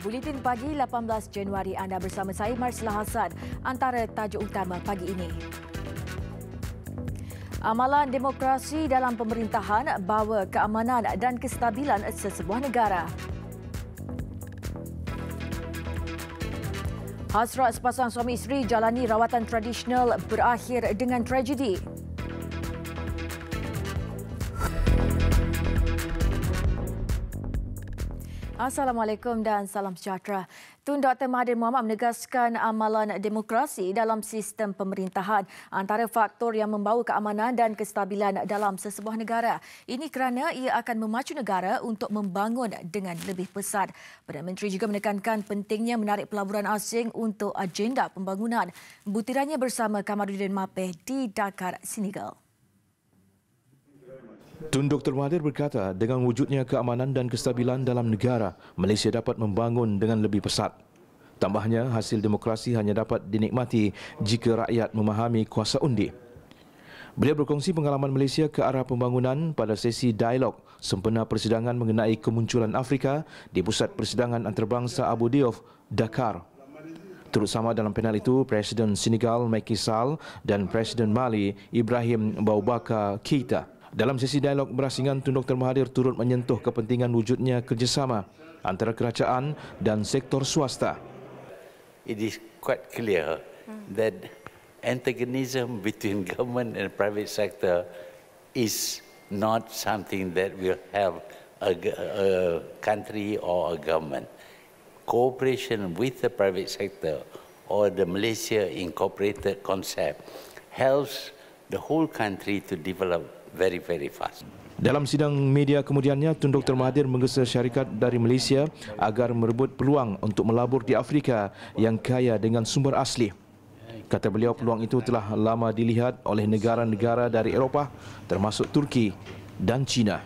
Buletin pagi 18 Januari anda bersama saya Marslah Hasan. Antara tajuk utama pagi ini. Amalan demokrasi dalam pemerintahan bawa keamanan dan kestabilan sesebuah negara. Hasrat sepasang suami isteri jalani rawatan tradisional berakhir dengan tragedi. Assalamualaikum dan salam sejahtera. Tun Dr. Mahathir Mohamad menegaskan amalan demokrasi dalam sistem pemerintahan antara faktor yang membawa keamanan dan kestabilan dalam sesebuah negara. Ini kerana ia akan memacu negara untuk membangun dengan lebih pesat. Perdana Menteri juga menekankan pentingnya menarik pelaburan asing untuk agenda pembangunan. Butirannya bersama Kamaruddin Mapeh di Dakar, Senegal. Tun Dr. Mahathir berkata, dengan wujudnya keamanan dan kestabilan dalam negara, Malaysia dapat membangun dengan lebih pesat. Tambahnya, hasil demokrasi hanya dapat dinikmati jika rakyat memahami kuasa undi. Beliau berkongsi pengalaman Malaysia ke arah pembangunan pada sesi dialog sempena persidangan mengenai kemunculan Afrika di Pusat Persidangan Antarabangsa Abu Diouf, Dakar. Turut sama dalam panel itu Presiden Senegal Macky Sall dan Presiden Mali Ibrahim Boubacar Keïta. Dalam sesi dialog berasingan, Tun Dr. Mahathir turut menyentuh kepentingan wujudnya kerjasama antara kerajaan dan sektor swasta. It is quite clear that antagonism between government and private sector is not something that will help a country or a government. Cooperation with the private sector or the Malaysia Incorporated concept helps the whole country to develop very fast. Dalam sidang media kemudiannya, Tun Dr. Mahathir menggesa syarikat dari Malaysia agar merebut peluang untuk melabur di Afrika yang kaya dengan sumber asli. Kata beliau, peluang itu telah lama dilihat oleh negara-negara dari Eropah termasuk Turki dan China.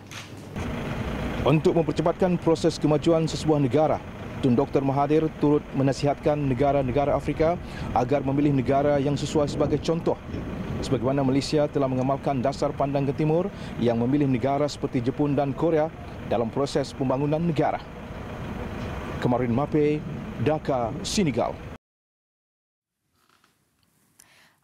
Untuk mempercepatkan proses kemajuan sesebuah negara, Tun Dr. Mahathir turut menasihatkan negara-negara Afrika agar memilih negara yang sesuai sebagai contoh. Sebagaimana Malaysia telah mengamalkan dasar pandang ke timur yang memilih negara seperti Jepun dan Korea dalam proses pembangunan negara. Kamaruddin Mapeh, Dakar, Senegal.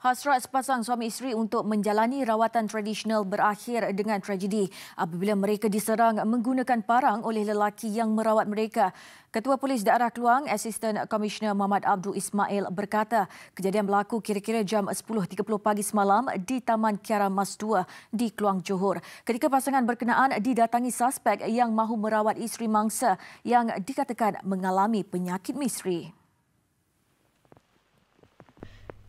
Hasrat sepasang suami isteri untuk menjalani rawatan tradisional berakhir dengan tragedi apabila mereka diserang menggunakan parang oleh lelaki yang merawat mereka. Ketua Polis Daerah Kluang, Asisten Komisioner Muhammad Abdul Ismail berkata, kejadian berlaku kira-kira jam 10.30 pagi semalam di Taman Kiara Mas 2 di Kluang, Johor. Ketika pasangan berkenaan didatangi suspek yang mahu merawat isteri mangsa yang dikatakan mengalami penyakit misteri.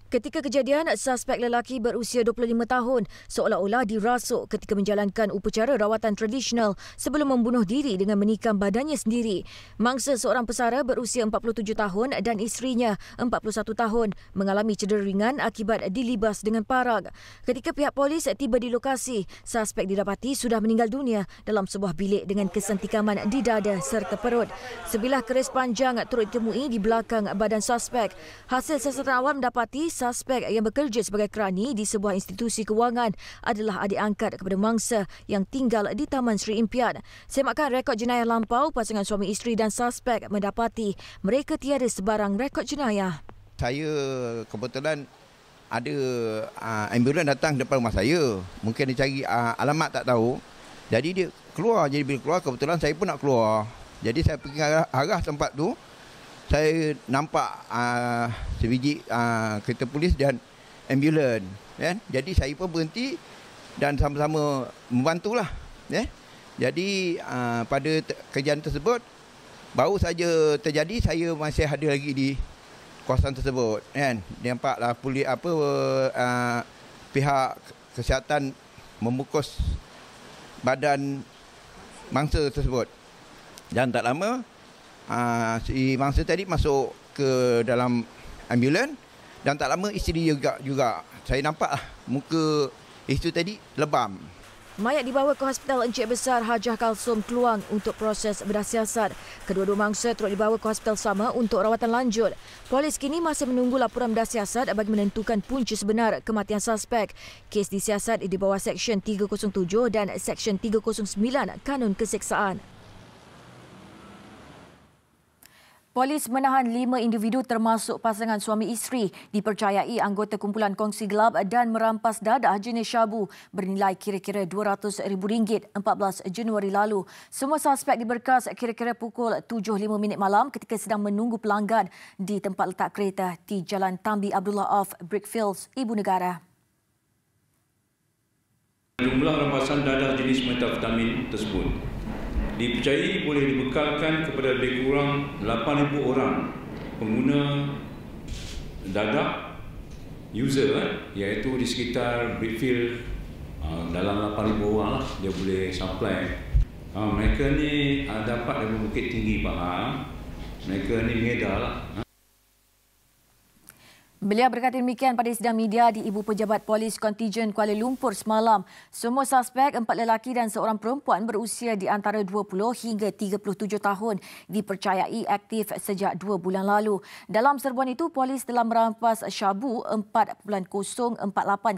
Ketika kejadian, suspek lelaki berusia 25 tahun seolah-olah dirasuk ketika menjalankan upacara rawatan tradisional sebelum membunuh diri dengan menikam badannya sendiri. Mangsa seorang pesara berusia 47 tahun dan isterinya 41 tahun mengalami cedera ringan akibat dilibas dengan parang. Ketika pihak polis tiba di lokasi, suspek didapati sudah meninggal dunia dalam sebuah bilik dengan kesentikaman di dada serta perut. Sebilah keris panjang turut ditemui di belakang badan suspek. Hasil siasatan awam dapati suspek yang bekerja sebagai kerani di sebuah institusi kewangan adalah adik angkat kepada mangsa yang tinggal di Taman Sri Impian. Semakan rekod jenayah lampau, pasangan suami isteri dan suspek mendapati mereka tiada sebarang rekod jenayah. Saya kebetulan ada ambulans datang depan rumah saya. Mungkin dia cari alamat tak tahu. Jadi dia keluar. Jadi bila keluar, kebetulan saya pun nak keluar. Jadi saya pergi arah tempat tu. Saya nampak sebiji kereta polis dan ambulans, kan? Jadi saya pun berhenti dan sama-sama membantulah, ya. Jadi pada kejadian tersebut baru saja terjadi, saya masih ada lagi di kawasan tersebut, kan? Nampaklah polis pihak kesihatan membungkus badan mangsa tersebut. Dan tak lama si mangsa tadi masuk ke dalam ambulans dan tak lama isteri juga. Saya nampaklah muka isteri tadi lebam. Mayat dibawa ke Hospital Encik Besar Hajah Kalsum, Kluang untuk proses bedah siasat. Kedua-dua mangsa turut dibawa ke hospital sama untuk rawatan lanjut. Polis kini masih menunggu laporan bedah siasat bagi menentukan punca sebenar kematian suspek. Kes disiasat di bawah Seksyen 307 dan Seksyen 309 Kanun Keseksaan. Polis menahan 5 individu termasuk pasangan suami isteri dipercayai anggota kumpulan kongsi gelap dan merampas dadah jenis syabu bernilai kira-kira RM200,000 14 Januari lalu. Semua suspek diberkas kira-kira pukul 7.05 malam ketika sedang menunggu pelanggan di tempat letak kereta di Jalan Tambi Abdullah Auf, Brickfields, Ibu Negara. Jumlah rampasan dadah jenis metafetamin tersebut dipercayai boleh dibekalkan kepada lebih kurang 8,000 orang pengguna dadah user, iaitu di sekitar Brickfield, dalam 8,000 orang lah dia boleh supply. Mereka ni dapat dari Bukit Tinggi Pahang, mereka ni mengedar lah. Beliau berkata demikian pada sidang media di Ibu Pejabat Polis Kontijen Kuala Lumpur semalam. Semua suspek, 4 lelaki dan seorang perempuan berusia di antara 20 hingga 37 tahun dipercayai aktif sejak 2 bulan lalu. Dalam serbuan itu, polis telah merampas syabu 4.048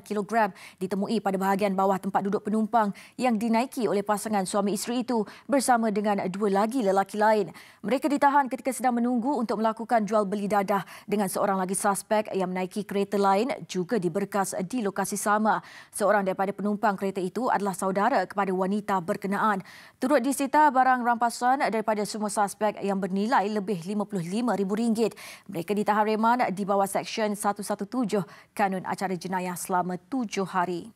kg ditemui pada bahagian bawah tempat duduk penumpang yang dinaiki oleh pasangan suami isteri itu bersama dengan 2 lagi lelaki lain. Mereka ditahan ketika sedang menunggu untuk melakukan jual beli dadah dengan seorang lagi suspek yang menaiki kereta lain juga diberkas di lokasi sama. Seorang daripada penumpang kereta itu adalah saudara kepada wanita berkenaan. Turut disita barang rampasan daripada semua suspek yang bernilai lebih RM55,000. Mereka ditahan reman di bawah Seksyen 117 Kanun Acara Jenayah selama 7 hari.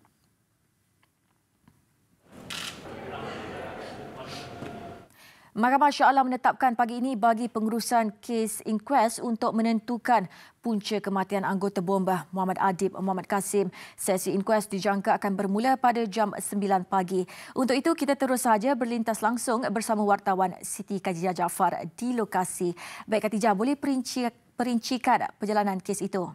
Mahkamah Shah Alam menetapkan pagi ini bagi pengurusan kes inkuest untuk menentukan punca kematian anggota bomba Muhammad Adib Muhammad Kasim. Sesi inkuest dijangka akan bermula pada jam 9 pagi. Untuk itu, kita terus saja berlintas langsung bersama wartawan Siti Khadijah Jaafar di lokasi. Baik Khadijah, boleh perincikan perjalanan kes itu?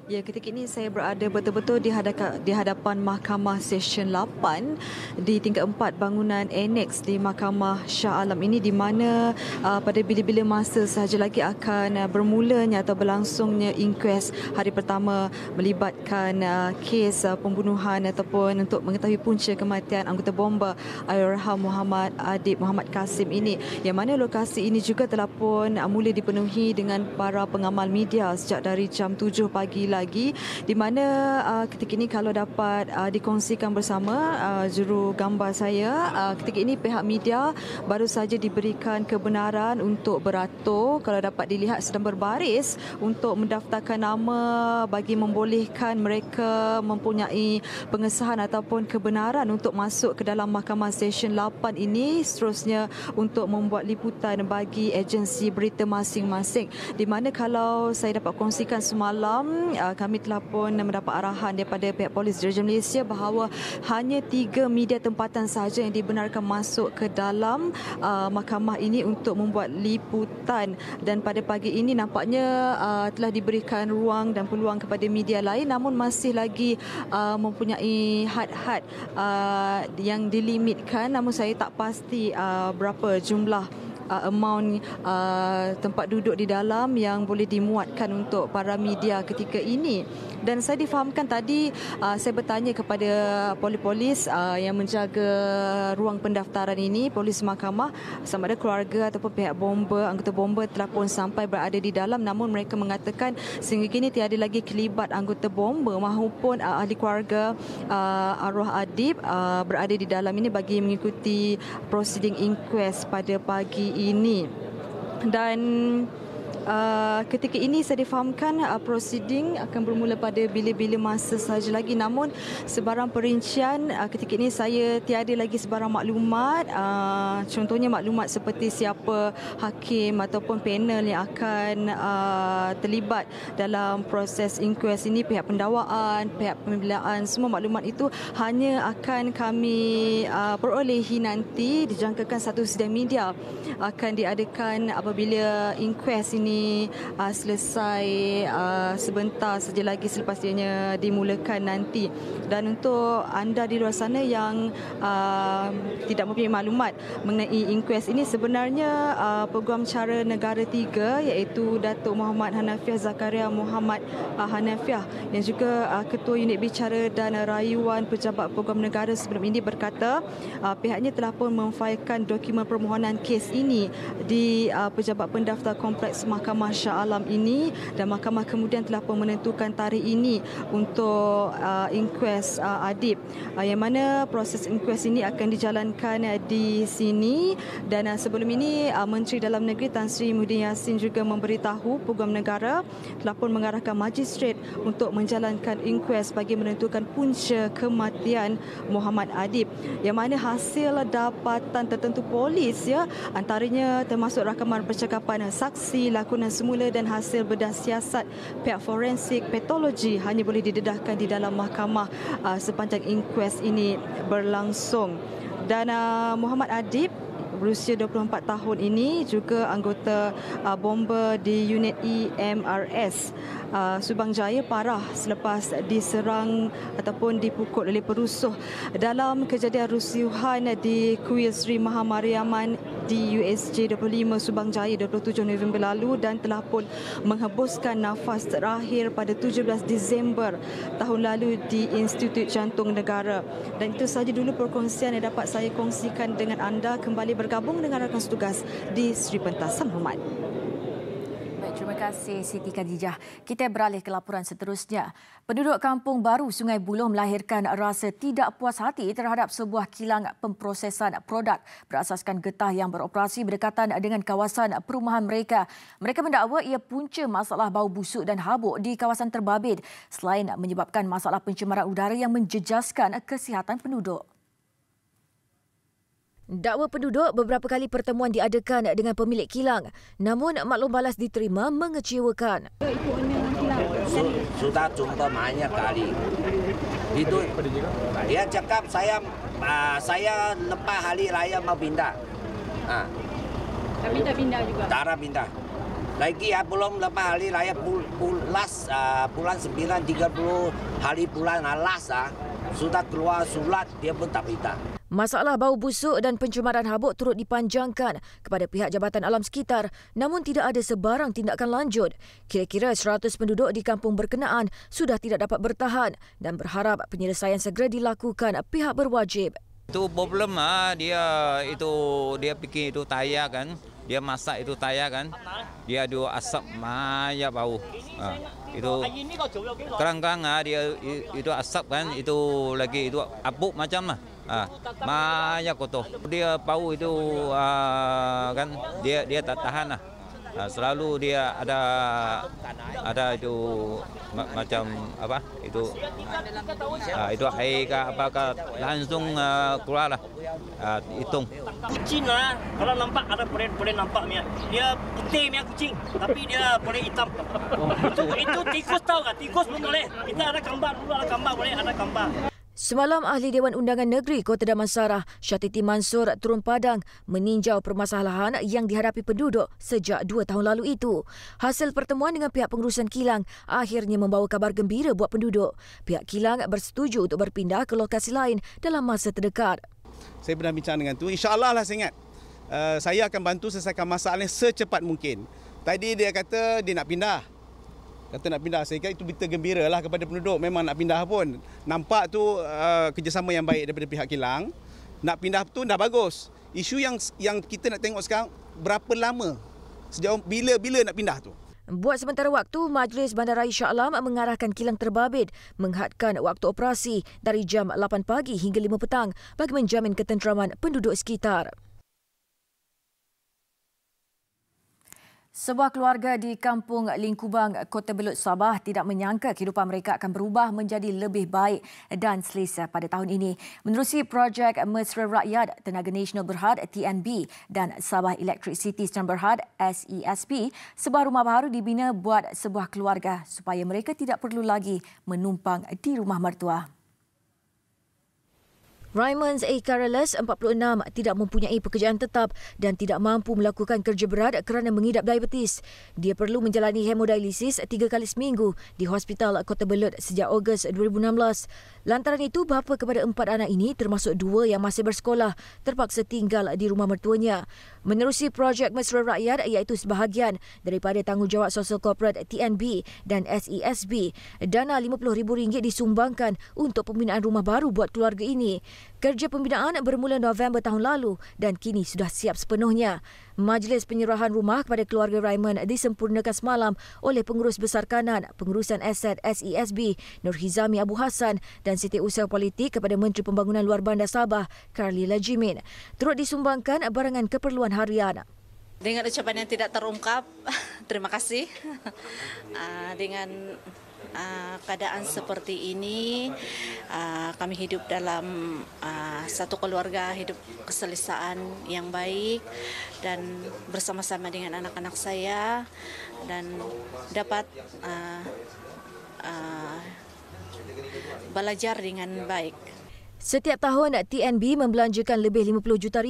Ya, ketika ini saya berada betul-betul di hadapan Mahkamah Session 8 di tingkat 4 bangunan annex di Mahkamah Shah Alam ini, di mana pada bila-bila masa sahaja lagi akan bermulanya atau berlangsungnya inkuest hari pertama melibatkan kes pembunuhan ataupun untuk mengetahui punca kematian anggota bomba Allahyarham Muhammad Adib Muhammad Kasim ini, yang mana lokasi ini juga telah pun mula dipenuhi dengan para pengamal media sejak dari jam 7 pagi lagi, di mana ketika ini kalau dapat dikongsikan bersama juru gambar saya, ketika ini pihak media baru saja diberikan kebenaran untuk beratur, kalau dapat dilihat sedang berbaris untuk mendaftarkan nama bagi membolehkan mereka mempunyai pengesahan ataupun kebenaran untuk masuk ke dalam Mahkamah Session 8 ini, seterusnya untuk membuat liputan bagi agensi berita masing-masing, di mana kalau saya dapat kongsikan semalam, kami telah pun mendapat arahan daripada pihak Polis Diraja Malaysia bahawa hanya 3 media tempatan sahaja yang dibenarkan masuk ke dalam mahkamah ini untuk membuat liputan, dan pada pagi ini nampaknya telah diberikan ruang dan peluang kepada media lain, namun masih lagi mempunyai had-had yang dilimitkan, namun saya tak pasti berapa jumlah amount tempat duduk di dalam yang boleh dimuatkan untuk para media ketika ini. Dan saya difahamkan tadi, saya bertanya kepada polis-polis yang menjaga ruang pendaftaran ini, polis mahkamah, sama ada keluarga ataupun pihak bomba, anggota bomba telah pun sampai berada di dalam, namun mereka mengatakan sehingga kini tiada lagi kelibat anggota bomba maupun ahli keluarga arwah Adib berada di dalam ini bagi mengikuti prosiding inquest pada pagi ini. Dan ketika ini saya difahamkan prosiding akan bermula pada bila-bila masa sahaja lagi, namun sebarang perincian ketika ini saya tiada lagi sebarang maklumat, contohnya maklumat seperti siapa hakim ataupun panel yang akan terlibat dalam proses inkuest ini, pihak pendakwaan, pihak pembelaan, semua maklumat itu hanya akan kami perolehi nanti. Dijangkakan satu sidang media akan diadakan apabila inkuest ini ini selesai sebentar saja lagi selepas ianya dimulakan nanti. Dan untuk anda di luar sana yang tidak mempunyai maklumat mengenai inkuest ini, sebenarnya Peguam Cara Negara 3 iaitu Datuk Muhammad Hanafiah Zakaria Muhammad Hanafiah yang juga Ketua Unit Bicara dan Rayuan Pejabat Peguam Negara sebelum ini berkata pihaknya telah pun memfailkan dokumen permohonan kes ini di Pejabat Pendaftar Kompleks Mahkamah Shah Alam ini, dan mahkamah kemudian telah pun menentukan tarikh ini untuk inkuest Adib, yang mana proses inkuest ini akan dijalankan di sini. Dan sebelum ini Menteri Dalam Negeri Tan Sri Muhyiddin Yassin juga memberitahu Peguam Negara telah pun mengarahkan magistrate untuk menjalankan inkuest bagi menentukan punca kematian Muhammad Adib, yang mana hasil dapatan tertentu polis antaranya termasuk rakaman percakapan saksi, lakonan semula dan hasil bedah siasat pihak forensik patologi hanya boleh didedahkan di dalam mahkamah sepanjang inkuest ini berlangsung. Dan Muhammad Adib berusia 24 tahun ini juga anggota bomber di unit EMRS Subang Jaya parah selepas diserang ataupun dipukul oleh perusuh dalam kejadian rusuhan di Kuil Sri Mahamariaman di USJ 25 Subang Jaya 27 November lalu, dan telah pun menghembuskan nafas terakhir pada 17 Disember tahun lalu di Institut Jantung Negara. Dan itu sahaja dulu perkongsian yang dapat saya kongsikan dengan anda. Kembali bergabung dengan rakan setugas di Sri Pentas. Selamat. Terima kasih Siti Khadijah. Kita beralih ke laporan seterusnya. Penduduk Kampung Baru Sungai Buloh melahirkan rasa tidak puas hati terhadap sebuah kilang pemprosesan produk berasaskan getah yang beroperasi berdekatan dengan kawasan perumahan mereka. Mereka mendakwa ia punca masalah bau busuk dan habuk di kawasan terbabit selain menyebabkan masalah pencemaran udara yang menjejaskan kesihatan penduduk. Dakwa penduduk beberapa kali pertemuan diadakan dengan pemilik kilang, namun maklum balas diterima mengecewakan. Sudah jumpa banyak kali. Itu dia cakap saya lepas hari raya mau pindah. Tapi tak pindah juga. Tak pindah. Lagi belum lepas hari raya bulan 9 30 hari bulan alas sudah keluar surat dia pun tak pindah. Masalah bau busuk dan pencemaran habuk turut dipanjangkan kepada pihak Jabatan Alam Sekitar, namun tidak ada sebarang tindakan lanjut. Kira-kira 100 penduduk di kampung berkenaan sudah tidak dapat bertahan dan berharap penyelesaian segera dilakukan pihak berwajib. Itu problem dia bikin itu tayar kan, dia masak itu tayar kan, dia ada asap banyak bau. Itu kerang-kerang dia itu asap kan, itu lagi itu abuk macam banyak kotor. Dia bau itu kan dia tak tahan lah. Selalu dia ada itu macam apa itu air ke apakah langsung keluar lah hitung. Kucing lah, kalau nampak ada peren nampaknya dia putih punya kucing tapi dia peren hitam. Itu tikus tahu tak? Tikus pun boleh. Kita ada gambar dulu, ada gambar boleh, ada gambar. Semalam, Ahli Dewan Undangan Negeri Kota Damansara, Syatiti Mansur turun padang meninjau permasalahan yang dihadapi penduduk sejak 2 tahun lalu itu. Hasil pertemuan dengan pihak pengurusan kilang akhirnya membawa kabar gembira buat penduduk. Pihak kilang bersetuju untuk berpindah ke lokasi lain dalam masa terdekat. Saya pernah bincang dengan tu. InsyaAllah lah saya ingat. Saya akan bantu selesaikan masalah ini secepat mungkin. Tadi dia kata dia nak pindah. Saya kata itu berita gembira lah kepada penduduk. Memang nak pindah pun. Nampak tu kerjasama yang baik daripada pihak kilang. Nak pindah tu dah bagus. Isu yang kita nak tengok sekarang, berapa lama? Sejauh bila nak pindah tu? Buat sementara waktu, Majlis Bandaraya Shah Alam mengarahkan kilang terbabit menghadkan waktu operasi dari jam 8 pagi hingga 5 petang bagi menjamin ketenteraman penduduk sekitar. Sebuah keluarga di Kampung Lingkubang, Kota Belud, Sabah tidak menyangka kehidupan mereka akan berubah menjadi lebih baik dan selesa pada tahun ini. Menerusi projek Mesra Rakyat Tenaga Nasional Berhad TNB dan Sabah Electricity Seram Berhad SESP, sebuah rumah baru dibina buat sebuah keluarga supaya mereka tidak perlu lagi menumpang di rumah mertua. Raymond A. Careless, 46, tidak mempunyai pekerjaan tetap dan tidak mampu melakukan kerja berat kerana mengidap diabetes. Dia perlu menjalani hemodialisis 3 kali seminggu di Hospital Kota Belud sejak Ogos 2016. Lantaran itu, bapa kepada 4 anak ini, termasuk 2 yang masih bersekolah, terpaksa tinggal di rumah mertuanya. Menerusi projek Mesra Rakyat, iaitu sebahagian daripada tanggungjawab sosial korporat TNB dan SESB, dana RM50,000 disumbangkan untuk pembinaan rumah baru buat keluarga ini. Kerja pembinaan bermula November tahun lalu dan kini sudah siap sepenuhnya. Majlis penyerahan rumah kepada keluarga Raymond disempurnakan semalam oleh Pengurus Besar Kanan Pengurusan Aset SESB Nur Hizami Abu Hassan dan Setiausaha Politik kepada Menteri Pembangunan Luar Bandar Sabah Karli Lajimin. Turut disumbangkan barangan keperluan harian. Dengan ucapan yang tidak terungkap, terima kasih. Dengan keadaan seperti ini, kami hidup dalam satu keluarga, hidup keselesaan yang baik dan bersama-sama dengan anak-anak saya dan dapat belajar dengan baik. Setiap tahun, TNB membelanjakan lebih RM50 juta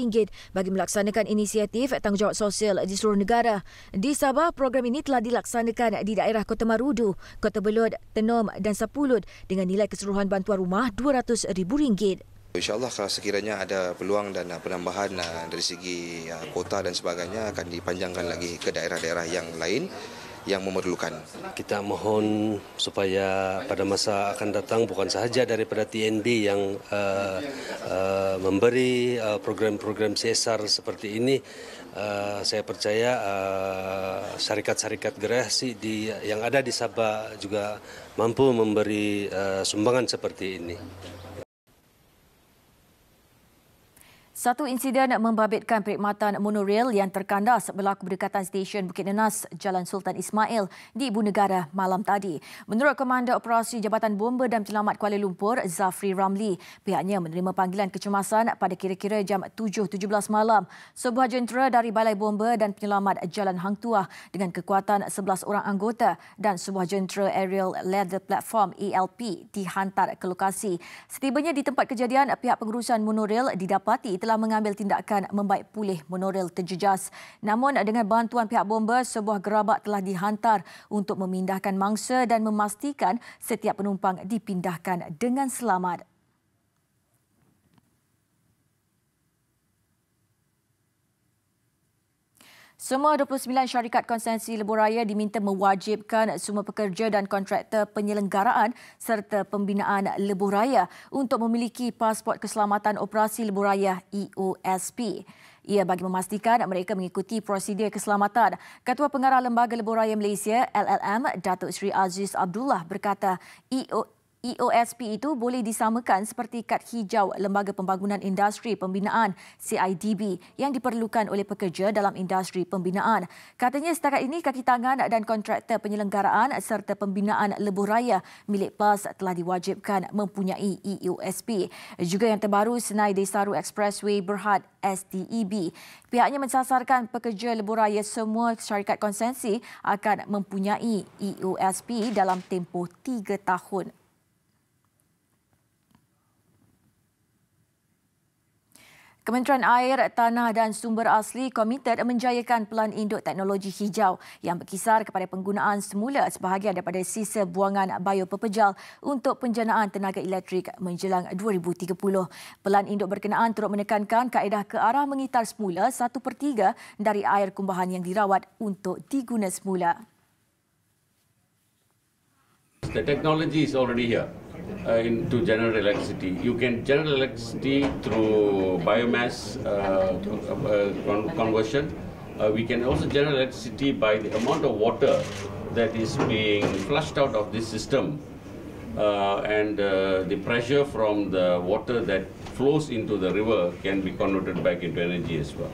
bagi melaksanakan inisiatif tanggungjawab sosial di seluruh negara. Di Sabah, program ini telah dilaksanakan di daerah Kota Marudu, Kota Belud, Tenom dan Sapulud dengan nilai keseluruhan bantuan rumah RM200,000. InsyaAllah kalau sekiranya ada peluang dan penambahan dari segi kota dan sebagainya akan dipanjangkan lagi ke daerah-daerah yang lain yang memerlukan. Kita mohon supaya pada masa akan datang bukan sahaja daripada TNB yang memberi program-program CSR seperti ini, saya percaya syarikat-syarikat gerasi yang ada di Sabah juga mampu memberi sumbangan seperti ini. Satu insiden membabitkan perkhidmatan monorail yang terkandas berlaku berdekatan stesen Bukit Nenas, Jalan Sultan Ismail di Ibu Negara malam tadi. Menurut Komander Operasi Jabatan Bomba dan Penyelamat Kuala Lumpur, Zafri Ramli, pihaknya menerima panggilan kecemasan pada kira-kira jam 7.17 malam. Sebuah jentera dari Balai Bomba dan Penyelamat Jalan Hang Tuah dengan kekuatan 11 orang anggota dan sebuah jentera Aerial Leather Platform ALP dihantar ke lokasi. Setibanya di tempat kejadian, pihak pengurusan monorail didapati telah mengambil tindakan membaik pulih monorail terjejas. Namun dengan bantuan pihak bomba, sebuah gerabak telah dihantar untuk memindahkan mangsa dan memastikan setiap penumpang dipindahkan dengan selamat. Semua 29 syarikat konsensi lebuhraya diminta mewajibkan semua pekerja dan kontraktor penyelenggaraan serta pembinaan lebuhraya untuk memiliki pasport keselamatan operasi lebuhraya EOSP. Ia bagi memastikan mereka mengikuti prosedur keselamatan. Ketua Pengarah Lembaga Lebuhraya Malaysia LLM, Datuk Seri Aziz Abdullah berkata EOSP itu boleh disamakan seperti kad hijau Lembaga Pembangunan Industri Pembinaan CIDB yang diperlukan oleh pekerja dalam industri pembinaan. Katanya setakat ini kaki tangan dan kontraktor penyelenggaraan serta pembinaan lebuhraya milik PLAS telah diwajibkan mempunyai EOSP. Juga yang terbaru, Senai Desaru Expressway Berhad STEB. Pihaknya mensasarkan pekerja lebuhraya semua syarikat konsensi akan mempunyai EOSP dalam tempoh 3 tahun. Kementerian Air, Tanah dan Sumber Asli komited menjayakan pelan induk teknologi hijau yang berkisar kepada penggunaan semula sebahagian daripada sisa buangan biopepejal untuk penjanaan tenaga elektrik menjelang 2030. Pelan induk berkenaan turut menekankan kaedah ke arah mengitar semula 1/3 dari air kumbahan yang dirawat untuk diguna semula. The technology is already here. Into generate electricity. You can generate electricity through biomass conversion. We can also generate electricity by the amount of water that is being flushed out of this system and the pressure from the water that flows into the river can be converted back into energy as well.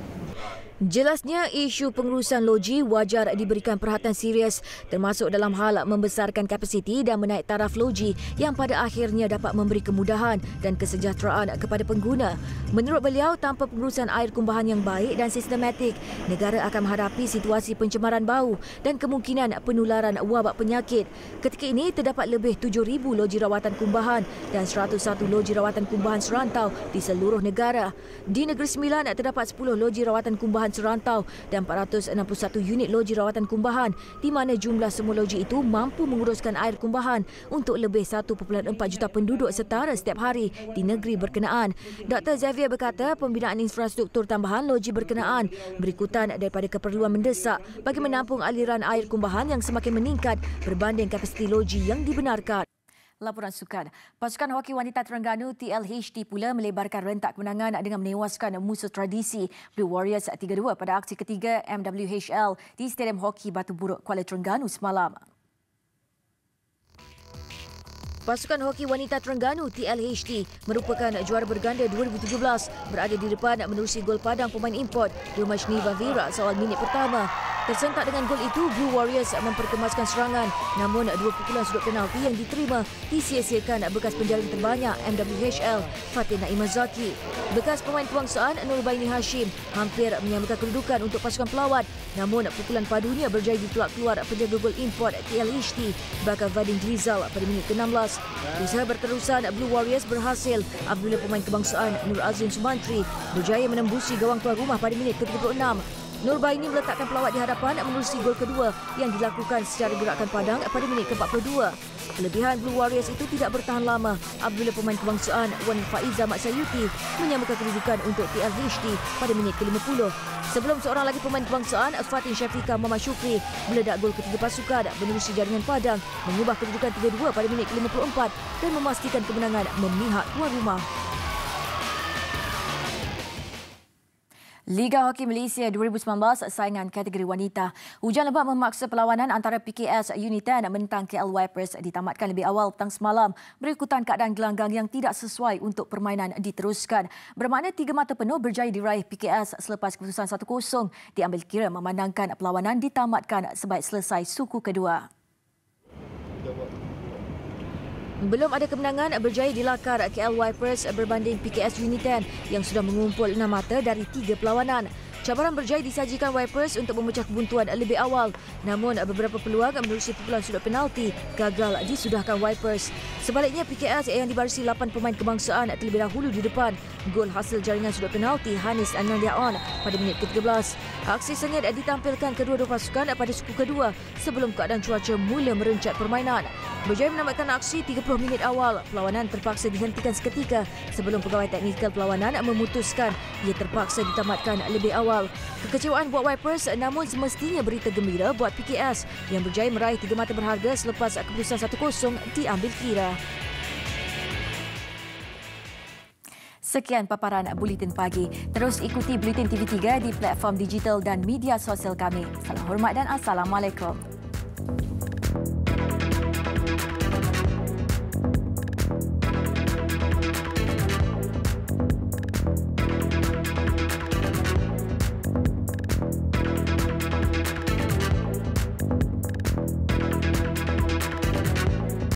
Jelasnya, isu pengurusan loji wajar diberikan perhatian serius termasuk dalam hal membesarkan kapasiti dan menaik taraf loji yang pada akhirnya dapat memberi kemudahan dan kesejahteraan kepada pengguna. Menurut beliau, tanpa pengurusan air kumbahan yang baik dan sistematik, negara akan menghadapi situasi pencemaran bau dan kemungkinan penularan wabak penyakit. Ketika ini, terdapat lebih 7,000 loji rawatan kumbahan dan 101 loji rawatan kumbahan serantau di seluruh negara. Di Negeri Sembilan, terdapat 10 loji rawatan kumbahan serantau dan 461 unit loji rawatan kumbahan di mana jumlah semua loji itu mampu menguruskan air kumbahan untuk lebih 1.4 juta penduduk setara setiap hari di negeri berkenaan. Dr. Xavier berkata pembinaan infrastruktur tambahan loji berkenaan berikutan daripada keperluan mendesak bagi menampung aliran air kumbahan yang semakin meningkat berbanding kapasiti loji yang dibenarkan. Laporan sukan. Pasukan hoki wanita Terengganu TLHT pula melebarkan rentak kemenangan dengan menewaskan musuh tradisi Blue Warriors 3-2 pada aksi ketiga MWHL di Stadium Hoki Batu Buruk, Kuala Terengganu semalam. Pasukan hoki wanita Terengganu TLHT merupakan juara berganda 2017 berada di depan menerusi gol padang pemain import Rumashni Vavira seawal minit pertama. Tersentak dengan gol itu, Blue Warriors memperkemaskan serangan namun 2 pukulan sudut penalti yang diterima disia-siakan bekas penjaring terbanyak MWHL Fatin Naimazaki. Bekas pemain kebangsaan Nurbaini Hashim hampir menyamakan kedudukan untuk pasukan pelawat namun pukulan padunya berjaya ditolak keluar penjaga gol import TLHT bakal Vadim Glizal pada minit ke-16. Usaha berterusan Blue Warriors berhasil apabila pemain kebangsaan Nur Azim Sumantri berjaya menembusi gawang tuan rumah pada minit ke-36. Nurbaini meletakkan pelawat di hadapan menerusi gol kedua yang dilakukan secara gerakan padang pada minit ke-42. Kelebihan Blue Warriors itu tidak bertahan lama apabila pemain kebangsaan Wan Faiza Maksayuti menyamakan kedudukan untuk TLHT pada minit ke-50. Sebelum seorang lagi pemain kebangsaan Fatin Syafiqah Muhammad Syukri meledak gol ketiga pasukan menerusi jaringan padang mengubah kedudukan 3-2 pada minit ke-54 dan memastikan kemenangan memihak tuan rumah. Liga Hoki Malaysia 2019 saingan kategori wanita. Hujan lebat memaksa perlawanan antara PKS Unitan menentang KL Vipers ditamatkan lebih awal petang semalam berikutan keadaan gelanggang yang tidak sesuai untuk permainan diteruskan. Bermakna 3 mata penuh berjaya diraih PKS selepas keputusan 1-0 diambil kira memandangkan perlawanan ditamatkan sebaik selesai suku kedua. Belum ada kemenangan berjaya dilakar KL Vipers berbanding PKS Unitan yang sudah mengumpul 6 mata dari 3 perlawanan. Cabaran berjaya disajikan Vipers untuk memecah kebuntuan lebih awal. Namun beberapa peluang menerusi pukulan sudut penalti gagal disudahkan Vipers. Sebaliknya PKS yang dibarisi 8 pemain kebangsaan terlebih dahulu di depan. Gol hasil jaringan sudut penalti Hanis Anandiaon pada minit ke-13. Aksi sengit ditampilkan kedua-dua pasukan pada suku kedua sebelum keadaan cuaca mula merencat permainan. Berjaya menamatkan aksi 30 minit awal, perlawanan terpaksa dihentikan seketika sebelum pegawai teknikal perlawanan memutuskan ia terpaksa ditamatkan lebih awal. Kekecewaan buat Vipers namun semestinya berita gembira buat PKS yang berjaya meraih 3 mata berharga selepas keputusan 1-0 diambil kira. Sekian paparan Buletin Pagi. Terus ikuti Buletin TV3 di platform digital dan media sosial kami. Salam hormat dan Assalamualaikum.